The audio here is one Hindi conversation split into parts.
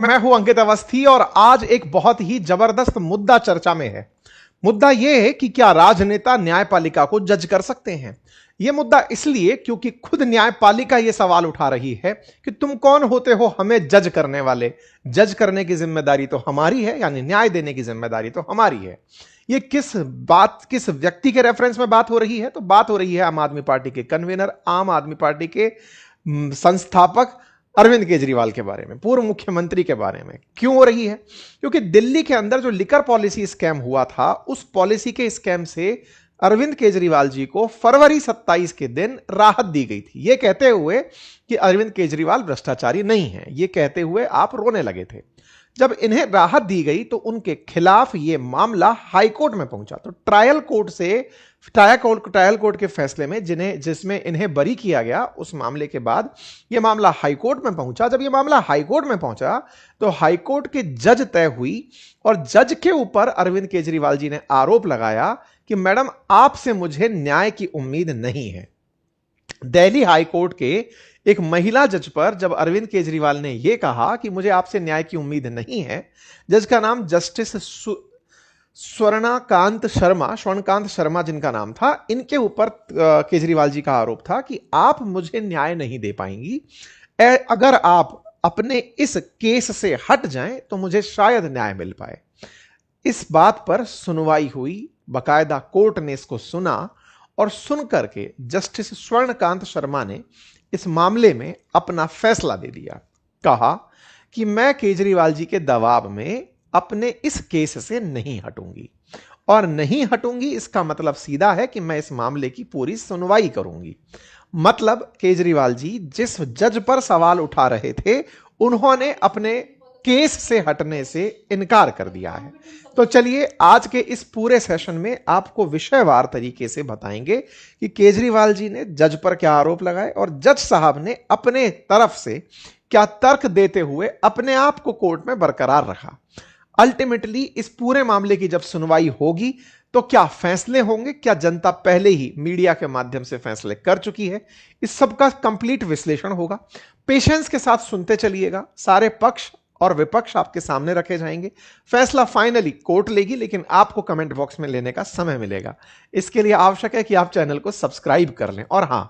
मैं हूं अंकित अवस्थी और आज एक बहुत ही जबरदस्त मुद्दा चर्चा में है। मुद्दा यह है कि क्या राजनेता न्यायपालिका को जज कर सकते हैं। यह मुद्दा इसलिए क्योंकि खुद न्यायपालिका यह सवाल उठा रही है कि तुम कौन होते हो हमें जज करने वाले। जज करने की जिम्मेदारी तो हमारी है, यानी न्याय देने की जिम्मेदारी तो हमारी है। यह किस व्यक्ति के रेफरेंस में बात हो रही है? तो बात हो रही है आम आदमी पार्टी के कन्वीनर, आम आदमी पार्टी के संस्थापक अरविंद केजरीवाल के बारे में, पूर्व मुख्यमंत्री के बारे में। क्यों हो रही है? क्योंकि दिल्ली के अंदर जो लिकर पॉलिसी स्कैम हुआ था, उस पॉलिसी के स्कैम से अरविंद केजरीवाल जी को फरवरी 27 के दिन राहत दी गई थी, यह कहते हुए कि अरविंद केजरीवाल भ्रष्टाचारी नहीं है। यह कहते हुए आप रोने लगे थे। जब इन्हें राहत दी गई तो उनके खिलाफ यह मामला हाईकोर्ट में पहुंचा। तो ट्रायल कोर्ट के फैसले में जिसमें इन्हें बरी किया गया, उस मामले के बाद यह मामला हाईकोर्ट में पहुंचा। जब यह मामला हाईकोर्ट में पहुंचा तो हाईकोर्ट के जज तय हुई और जज के ऊपर अरविंद केजरीवाल जी ने आरोप लगाया कि मैडम आपसे मुझे न्याय की उम्मीद नहीं है। दिल्ली हाईकोर्ट के एक महिला जज पर जब अरविंद केजरीवाल ने यह कहा कि मुझे आपसे न्याय की उम्मीद नहीं है, जज का नाम जस्टिस स्वर्णकांत शर्मा जिनका नाम था, इनके ऊपर केजरीवाल जी का आरोप था कि आप मुझे न्याय नहीं दे पाएंगी। अगर आप अपने इस केस से हट जाएं तो मुझे शायद न्याय मिल पाए। इस बात पर सुनवाई हुई, बकायदा कोर्ट ने इसको सुना और सुनकर के जस्टिस स्वर्णकांत शर्मा ने इस मामले में अपना फैसला दे दिया। कहा कि मैं केजरीवाल जी के दबाव में अपने इस केस से नहीं हटूंगी, और नहीं हटूंगी इसका मतलब सीधा है कि मैं इस मामले की पूरी सुनवाई करूंगी। मतलब केजरीवाल जी जिस जज पर सवाल उठा रहे थे, उन्होंने अपने केस से हटने से इनकार कर दिया है। तो चलिए आज के इस पूरे सेशन में आपको विषयवार तरीके से बताएंगे कि केजरीवाल जी ने जज पर क्या आरोप लगाए और जज साहब ने अपने तरफ से क्या तर्क देते हुए अपने आप को कोर्ट में बरकरार रखा। अल्टीमेटली इस पूरे मामले की जब सुनवाई होगी तो क्या फैसले होंगे, क्या जनता पहले ही मीडिया के माध्यम से फैसले कर चुकी है, इस सब का कंप्लीट विश्लेषण होगा। पेशेंस के साथ सुनते चलिएगा। सारे पक्ष और विपक्ष आपके सामने रखे जाएंगे। फैसला फाइनली कोर्ट लेगी, लेकिन आपको कमेंट बॉक्स में लेने का समय मिलेगा। इसके लिए आवश्यक है कि आप चैनल को सब्सक्राइब कर लें। और हां,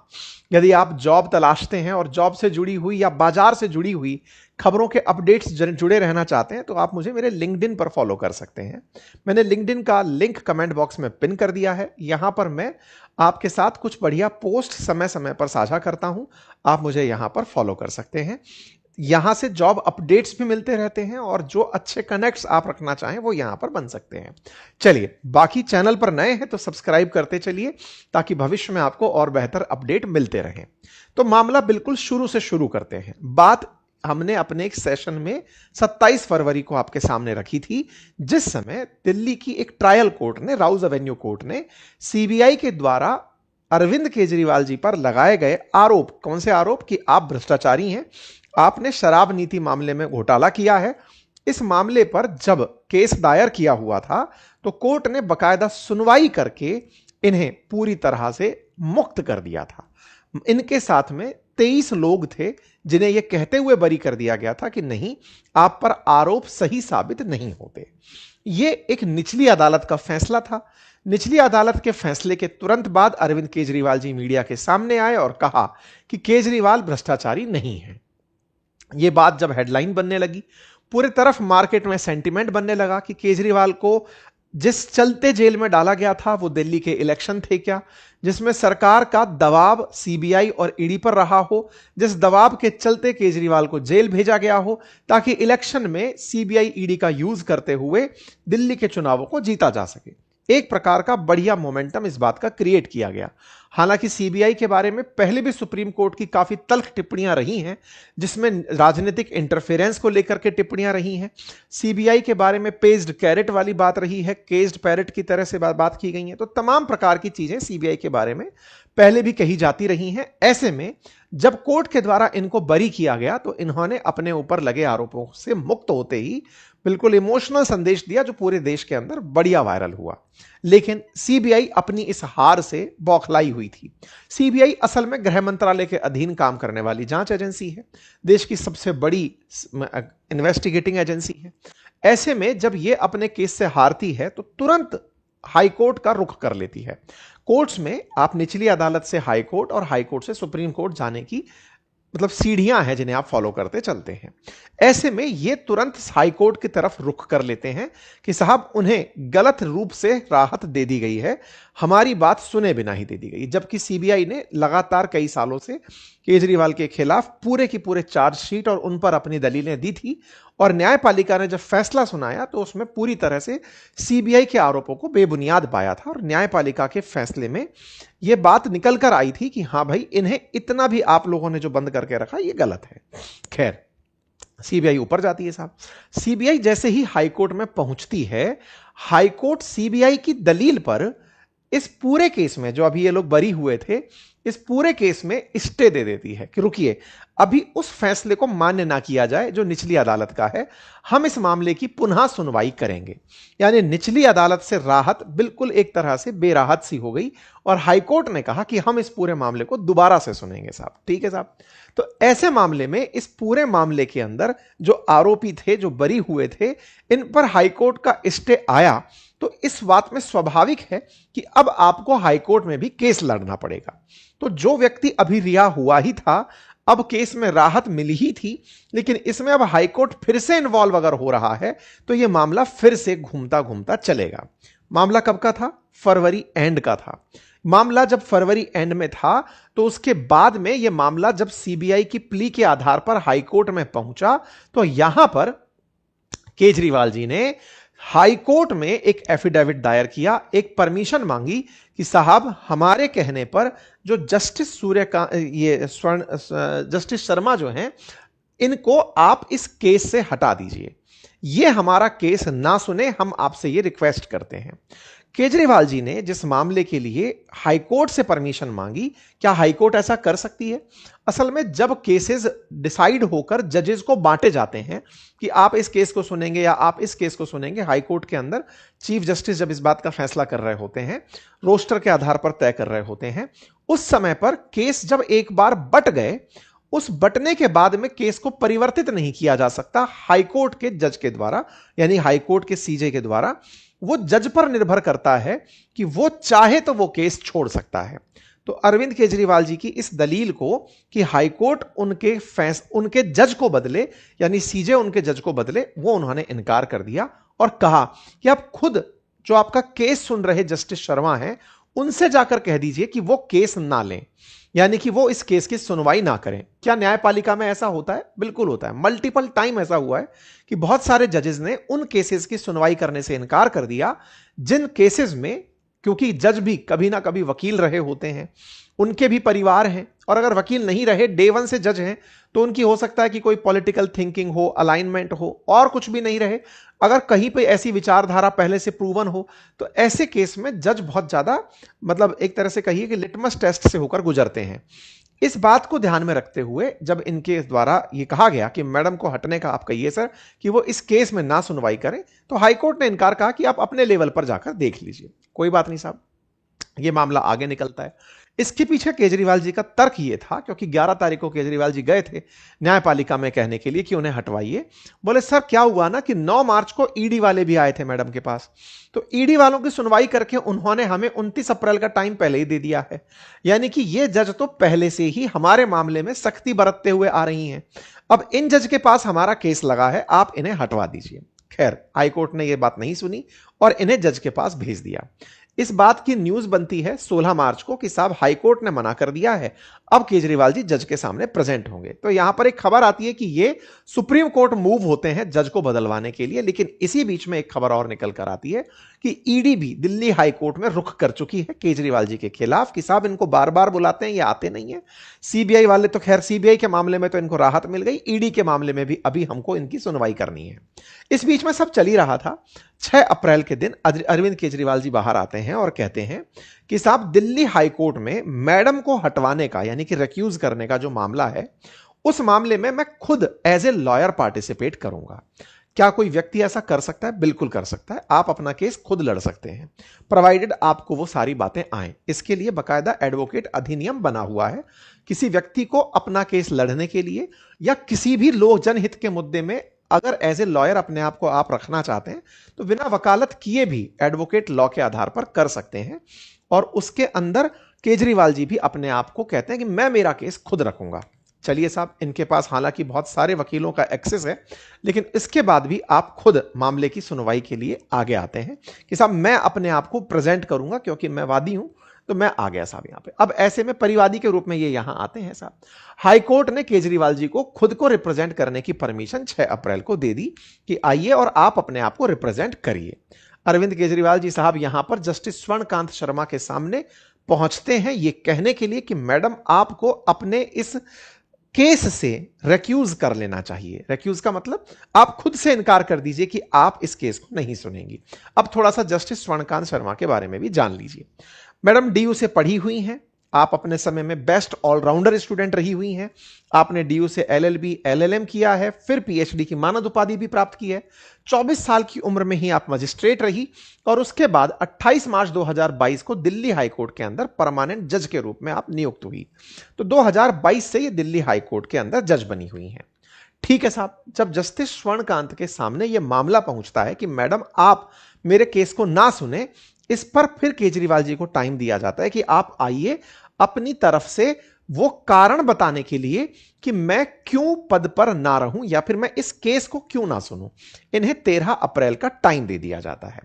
यदि आप जॉब तलाशते हैं और जॉब से जुड़ी हुई या बाजार से जुड़ी हुई खबरों के अपडेट्स जुड़े रहना चाहते हैं तो आप मुझे मेरे लिंक्डइन पर फॉलो कर सकते हैं। मैंने लिंक्डइन का लिंक कमेंट बॉक्स में पिन कर दिया है। यहां पर मैं आपके साथ कुछ बढ़िया पोस्ट समय समय पर साझा करता हूं, आप मुझे यहां पर फॉलो कर सकते हैं। यहां से जॉब अपडेट्स भी मिलते रहते हैं और जो अच्छे कनेक्ट्स आप रखना चाहें वो यहां पर बन सकते हैं। चलिए, बाकी चैनल पर नए हैं तो सब्सक्राइब करते चलिए ताकि भविष्य में आपको और बेहतर अपडेट मिलते रहें। तो मामला बिल्कुल शुरू से शुरू करते हैं। बात हमने अपने एक सेशन में 27 फरवरी को आपके सामने रखी थी, जिस समय दिल्ली की एक ट्रायल कोर्ट ने, राउज एवेन्यू कोर्ट ने, सीबीआई के द्वारा अरविंद केजरीवाल जी पर लगाए गए आरोप, कौन से आरोप कि आप भ्रष्टाचारी हैं, आपने शराब नीति मामले में घोटाला किया है, इस मामले पर जब केस दायर किया हुआ था तो कोर्ट ने बकायदा सुनवाई करके इन्हें पूरी तरह से मुक्त कर दिया था। इनके साथ में 23 लोग थे जिन्हें यह कहते हुए बरी कर दिया गया था कि नहीं, आप पर आरोप सही साबित नहीं होते। यह एक निचली अदालत का फैसला था। निचली अदालत के फैसले के तुरंत बाद अरविंद केजरीवाल जी मीडिया के सामने आए और कहा कि केजरीवाल भ्रष्टाचारी नहीं है। यह बात जब हेडलाइन बनने लगी, पूरे तरफ मार्केट में सेंटिमेंट बनने लगा कि केजरीवाल को जिस चलते जेल में डाला गया था वो दिल्ली के इलेक्शन थे क्या, जिसमें सरकार का दबाव सीबीआई और ईडी पर रहा हो, जिस दबाव के चलते केजरीवाल को जेल भेजा गया हो ताकि इलेक्शन में सीबीआई ईडी का यूज करते हुए दिल्ली के चुनावों को जीता जा सके। एक प्रकार का बढ़िया मोमेंटम इस बात का क्रिएट किया गया। हालांकि सीबीआई के बारे में पहले भी सुप्रीम कोर्ट की काफी तल्ख टिप्पणियां रही हैं, जिसमें राजनीतिक इंटरफेरेंस को लेकर के टिप्पणियां रही हैं। सीबीआई के बारे में पेज्ड कैरेट वाली बात रही है, केज्ड पैरेट की तरह से बात की गई है। तो तमाम प्रकार की चीजें सीबीआई के बारे में पहले भी कही जाती रही हैं। ऐसे में जब कोर्ट के द्वारा इनको बरी किया गया तो इन्होंने अपने ऊपर लगे आरोपों से मुक्त होते ही बिल्कुल इमोशनल संदेश दिया जो पूरे देश के अंदर बढ़िया वायरल हुआ। लेकिन सीबीआई अपनी इस हार से बौखलाई हुई थी। सीबीआई असल में गृह मंत्रालय के अधीन काम करने वाली जांच एजेंसी है, देश की सबसे बड़ी इन्वेस्टिगेटिंग एजेंसी है। ऐसे में जब यह अपने केस से हारती है तो तुरंत हाई कोर्ट का रुख कर लेती है। कोर्ट्स में आप निचली अदालत से हाई कोर्ट और हाई कोर्ट से सुप्रीम कोर्ट जाने की मतलब सीढ़ियां हैं जिन्हें आप फॉलो करते चलते हैं। ऐसे में ये तुरंत हाई कोर्ट की तरफ रुख कर लेते हैं कि साहब उन्हें गलत रूप से राहत दे दी गई है, हमारी बात सुने बिना ही दे दी गई। जबकि सीबीआई ने लगातार कई सालों से केजरीवाल के खिलाफ पूरे की पूरे चार्जशीट और उन पर अपनी दलीलें दी थी और न्यायपालिका ने जब फैसला सुनाया तो उसमें पूरी तरह से सीबीआई के आरोपों को बेबुनियाद पाया था और न्यायपालिका के फैसले में यह बात निकल कर आई थी कि हां भाई, इन्हें इतना भी आप लोगों ने जो बंद करके रखा यह गलत है। खैर, सीबीआई ऊपर जाती है साहब। सीबीआई जैसे ही हाईकोर्ट में पहुंचती है, हाईकोर्ट सीबीआई की दलील पर इस पूरे केस में जो अभी ये लोग बरी हुए थे, इस पूरे केस में स्टे दे देती है कि रुकिए, अभी उस फैसले को मान्य ना किया जाए जो निचली अदालत का है, हम इस मामले की पुनः सुनवाई करेंगे। यानी निचली अदालत से राहत बिल्कुल एक तरह से बेराहत सी हो गई और हाईकोर्ट ने कहा कि हम इस पूरे मामले को दोबारा से सुनेंगे साहब। ठीक है साहब। तो ऐसे मामले में इस पूरे मामले के अंदर जो आरोपी थे, जो बरी हुए थे, इन पर हाईकोर्ट का स्टे आया तो इस बात में स्वाभाविक है कि अब आपको हाईकोर्ट में भी केस लड़ना पड़ेगा। तो जो व्यक्ति अभी रिहा हुआ ही था, अब केस में राहत मिली ही थी, लेकिन इसमें अब हाईकोर्ट फिर से इन्वॉल्व अगर हो रहा है तो यह मामला फिर से घूमता घूमता चलेगा। मामला कब का था? फरवरी एंड का था। मामला जब फरवरी एंड में था तो उसके बाद में यह मामला जब सीबीआई की प्ली के आधार पर हाईकोर्ट में पहुंचा तो यहां पर केजरीवाल जी ने हाईकोर्ट में एक एफिडेविट दायर किया, एक परमिशन मांगी कि साहब हमारे कहने पर जो जस्टिस जस्टिस शर्मा जो हैं, इनको आप इस केस से हटा दीजिए, ये हमारा केस ना सुने, हम आपसे ये रिक्वेस्ट करते हैं। केजरीवाल जी ने जिस मामले के लिए हाईकोर्ट से परमिशन मांगी, क्या हाईकोर्ट ऐसा कर सकती है? असल में जब केसेस डिसाइड होकर जजेस को बांटे जाते हैं कि आप इस केस को सुनेंगे या आप इस केस को सुनेंगे, हाईकोर्ट के अंदर चीफ जस्टिस जब इस बात का फैसला कर रहे होते हैं, रोस्टर के आधार पर तय कर रहे होते हैं, उस समय पर केस जब एक बार बट गए, उस बटने के बाद में केस को परिवर्तित नहीं किया जा सकता हाईकोर्ट के जज के द्वारा, यानी हाईकोर्ट के सीजे के द्वारा। वो जज पर निर्भर करता है कि वो चाहे तो वो केस छोड़ सकता है। तो अरविंद केजरीवाल जी की इस दलील को कि हाईकोर्ट उनके जज को बदले, यानी सीजे उनके जज को बदले, वो उन्होंने इनकार कर दिया और कहा कि आप खुद जो आपका केस सुन रहे जस्टिस शर्मा हैं, उनसे जाकर कह दीजिए कि वो केस ना लें, यानी कि वो इस केस की सुनवाई ना करें। क्या न्यायपालिका में ऐसा होता है? बिल्कुल होता है। मल्टीपल टाइम ऐसा हुआ है कि बहुत सारे जजेस ने उन केसेस की सुनवाई करने से इनकार कर दिया जिन केसेस में, क्योंकि जज भी कभी ना कभी वकील रहे होते हैं, उनके भी परिवार हैं, और अगर वकील नहीं रहे, डे वन से जज हैं, तो उनकी हो सकता है कि कोई पॉलिटिकल थिंकिंग हो, अलाइनमेंट हो, और कुछ भी नहीं रहे, अगर कहीं पे ऐसी विचारधारा पहले से प्रूवन हो, तो ऐसे केस में जज बहुत ज्यादा मतलब एक तरह से कहिए कि लिटमस टेस्ट से होकर गुजरते हैं। इस बात को ध्यान में रखते हुए जब इनके द्वारा यह कहा गया कि मैडम को हटने का आप कहिए सर कि वो इस केस में ना सुनवाई करें, तो हाईकोर्ट ने इनकार कहा कि आप अपने लेवल पर जाकर देख लीजिए, कोई बात नहीं साहब। यह मामला आगे निकलता है। इसके पीछे केजरीवाल जी का तर्क यह था, क्योंकि 11 तारीख को केजरीवाल जी गए थे न्यायपालिका में कहने के लिए कि उन्हें हटवाइए। बोले सर क्या हुआ ना कि 9 मार्च को ईडी वाले भी आए थे मैडम के पास, तो ईडी वालों की सुनवाई करके उन्होंने हमें 29 अप्रैल का टाइम पहले ही दे दिया है, यानी कि ये जज तो पहले से ही हमारे मामले में सख्ती बरतते हुए आ रही हैं। अब इन जज के पास हमारा केस लगा है, आप इन्हें हटवा दीजिए। खैर, हाईकोर्ट ने यह बात नहीं सुनी और इन्हें जज के पास भेज दिया। इस बात की न्यूज बनती है 16 मार्च को कि साहब हाईकोर्ट ने मना कर दिया है, अब केजरीवाल जी जज के सामने प्रेजेंट होंगे। तो यहां पर एक खबर आती है कि ये सुप्रीम कोर्ट मूव होते हैं जज को बदलवाने के लिए, लेकिन इसी बीच में एक खबर और निकल कर आती है कि ईडी भी दिल्ली हाईकोर्ट में रुख कर चुकी है केजरीवाल जी के खिलाफ कि साहब इनको बार बार बुलाते हैं, ये आते नहीं है। सीबीआई वाले तो खैर, सीबीआई के मामले में तो इनको राहत मिल गई, ईडी के मामले में भी अभी हमको इनकी सुनवाई करनी है। इस बीच में सब चल ही रहा था। 6 अप्रैल के दिन अरविंद केजरीवाल जी बाहर आते हैं और कहते हैं कि साहब दिल्ली हाईकोर्ट में मैडम को हटवाने का, यानी कि रिक्यूज करने का जो मामला है, उस मामले में मैं खुद एज ए लॉयर पार्टिसिपेट करूंगा। क्या कोई व्यक्ति ऐसा कर सकता है? बिल्कुल कर सकता है। आप अपना केस खुद लड़ सकते हैं, प्रोवाइडेड आपको वो सारी बातें आए। इसके लिए बकायदा एडवोकेट अधिनियम बना हुआ है। किसी व्यक्ति को अपना केस लड़ने के लिए या किसी भी लोक जनहित के मुद्दे में अगर एज ए लॉयर अपने आप को आप रखना चाहते हैं तो बिना वकालत किए भी एडवोकेट लॉ के आधार पर कर सकते हैं। और उसके अंदर केजरीवाल जी भी अपने आप को कहते हैं कि मैं मेरा केस खुद रखूंगा। चलिए साहब, इनके पास हालांकि बहुत सारे वकीलों का एक्सेस है, लेकिन इसके बाद भी आप खुद मामले की सुनवाई के लिए आगे आते हैं कि साहब मैं अपने आप को प्रेजेंट करूंगा क्योंकि मैं वादी हूं, तो मैं आ गया साहब यहां पे। अब ऐसे में परिवादी के रूप में ये यहां आते हैं साहब। हाईकोर्ट ने केजरीवाल जी को खुद को रिप्रेजेंट करने की परमिशन 6 अप्रैल को दे दी कि आइए और आप अपने आप को रिप्रेजेंट करिए। अरविंद केजरीवाल जी साहब यहां पर जस्टिस स्वर्णकांत शर्मा के सामने पहुंचते हैं ये कहने के लिए कि मैडम आपको अपने इस केस से रेक्यूज कर लेना चाहिए। रेक्यूज का मतलब आप खुद से इनकार कर दीजिए कि आप इस केस को नहीं सुनेंगी। अब थोड़ा सा जस्टिस स्वर्णकांत शर्मा के बारे में भी जान लीजिए। मैडम डीयू से पढ़ी हुई हैं, आप अपने समय में बेस्ट ऑलराउंडर स्टूडेंट रही हुई हैं। आपने डीयू से एलएलबी एलएलएम किया है, फिर पीएचडी की मानद उपाधि भी प्राप्त की है। 24 साल की उम्र में ही आप मजिस्ट्रेट रही और उसके बाद 28 मार्च 2022 को दिल्ली हाईकोर्ट के अंदर परमानेंट जज के रूप में आप नियुक्त हुई। तो 2022 से ये दिल्ली हाईकोर्ट के अंदर जज बनी हुई हैं। ठीक है साहब, जब जस्टिस स्वर्णकांत के सामने यह मामला पहुंचता है कि मैडम आप मेरे केस को ना सुने, इस पर फिर केजरीवाल जी को टाइम दिया जाता है कि आप आइए अपनी तरफ से वो कारण बताने के लिए कि मैं क्यों पद पर ना रहूं या फिर मैं इस केस को क्यों ना सुनूं। इन्हें 13 अप्रैल का टाइम दे दिया जाता है।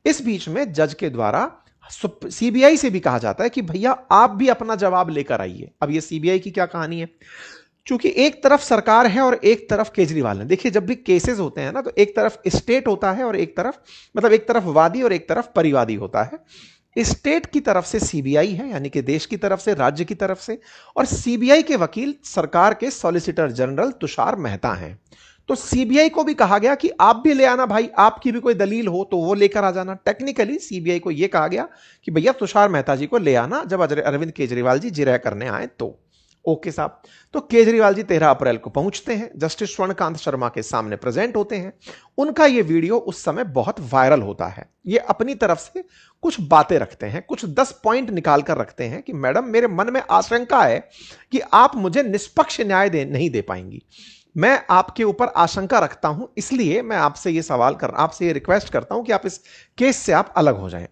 इस बीच में जज के द्वारा सीबीआई से भी कहा जाता है कि भैया आप भी अपना जवाब लेकर आइए। अब ये सीबीआई की क्या कहानी है, क्योंकि एक तरफ सरकार है और एक तरफ केजरीवाल है। देखिए जब भी केसेस होते हैं ना, तो एक तरफ स्टेट होता है और एक तरफ मतलब एक तरफ वादी और एक तरफ परिवादी होता है। स्टेट की तरफ से सीबीआई है, यानी कि देश की तरफ से, राज्य की तरफ से, और सीबीआई के वकील सरकार के सॉलिसिटर जनरल तुषार मेहता हैं। तो सीबीआई को भी कहा गया कि आप भी ले आना भाई, आपकी भी कोई दलील हो तो वो लेकर आ जाना। टेक्निकली सीबीआई को यह कहा गया कि भैया तुषार मेहता जी को ले आना जब अरविंद केजरीवाल जी जिरह करने आए तो। ओके साहब, तो केजरीवाल जी 13 अप्रैल को पहुंचते हैं, जस्टिस स्वर्णकांत शर्मा के सामने प्रेजेंट होते हैं। उनका यह वीडियो उस समय बहुत वायरल होता है। ये अपनी तरफ से कुछ बातें रखते हैं, कुछ 10 पॉइंट निकाल कर रखते हैं कि मैडम मेरे मन में आशंका है कि आप मुझे निष्पक्ष न्याय नहीं दे पाएंगी। मैं आपके ऊपर आशंका रखता हूं, इसलिए मैं आपसे ये रिक्वेस्ट करता हूं कि आप इस केस से आप अलग हो जाएं।